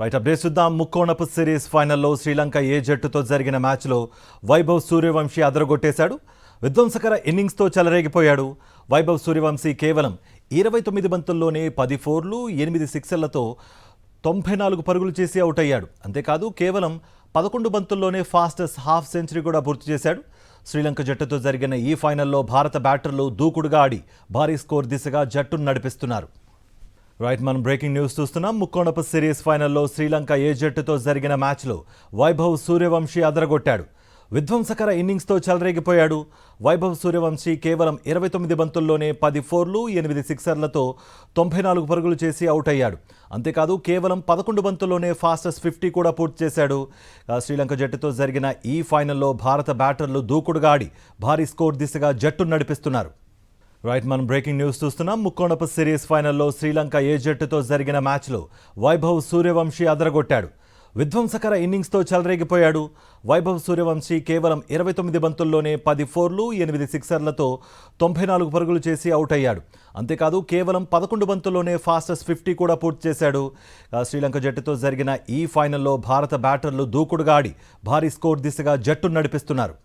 Right update చూద్దాం. ముక్కోణపు series ఫైనల్లో శ్రీలంక ఏ జట్టుతో జరిగిన మ్యాచ్లో వైభవ్ సూర్యవంశీ అదరగొట్టేశాడు. విధ్వంసకర ఇన్నింగ్స్తో చెలరేగిపోయాడు. వైభవ్ సూర్యవంశీ కేవలం 29 బంతుల్లోనే 10 ఫోర్లు 8 సిక్సర్లతో 94 పరుగులు చేసి అవుట్ అయ్యాడు. అంతేకాదు కేవలం 11 బంతుల్లోనే ఫాస్టెస్ట్ హాఫ్ సెంచరీ కూడా పూర్తి చేశాడు. శ్రీలంక జట్టుతో జరిగిన ఈ ఫైనల్లో భారత బ్యాటర్లు దూకుడుగా ఆడి భారీ స్కోర్ దిశగా జట్టును నడిపిస్తున్నారు. రైట్, మనం బ్రేకింగ్ న్యూస్ చూస్తున్నాం. ముక్కోణపు సిరీస్ ఫైనల్లో శ్రీలంక ఏ జట్టుతో జరిగిన మ్యాచ్లో వైభవ్ సూర్యవంశీ అదరగొట్టాడు. విధ్వంసకర ఇన్నింగ్స్తో చెలరేగిపోయాడు. వైభవ్ సూర్యవంశీ కేవలం 29 బంతుల్లోనే 10 ఫోర్లు 8 సిక్సర్లతో 94 పరుగులు చేసి అవుట్ అయ్యాడు. అంతేకాదు కేవలం 11 బంతుల్లోనే ఫాస్టెస్ట్ 50 కూడా పూర్తి చేశాడు. శ్రీలంక జట్టుతో జరిగిన ఈ ఫైనల్లో భారత బ్యాటర్లు దూకుడుగా ఆడి భారీ స్కోర్ దిశగా జట్టును నడిపిస్తున్నారు. రైట్, మనం బ్రేకింగ్ న్యూస్ చూస్తున్నాం. ముక్కోణపు సిరీస్ ఫైనల్లో శ్రీలంక ఏ జట్టుతో జరిగిన మ్యాచ్లో వైభవ్ సూర్యవంశీ అదరగొట్టాడు. విధ్వంసకర ఇన్నింగ్స్తో చెలరేగిపోయాడు. వైభవ్ సూర్యవంశీ కేవలం 29 బంతుల్లోనే 10 ఫోర్లు 8 సిక్సర్లతో 94 పరుగులు చేసి అవుట్ అయ్యాడు. అంతేకాదు కేవలం 11 బంతుల్లోనే ఫాస్టెస్ట్ 50 కూడా పూర్తి చేశాడు. శ్రీలంక జట్టుతో జరిగిన ఈ ఫైనల్లో భారత బ్యాటర్లు దూకుడుగా ఆడి భారీ స్కోర్ దిశగా జట్టును నడిపిస్తున్నారు.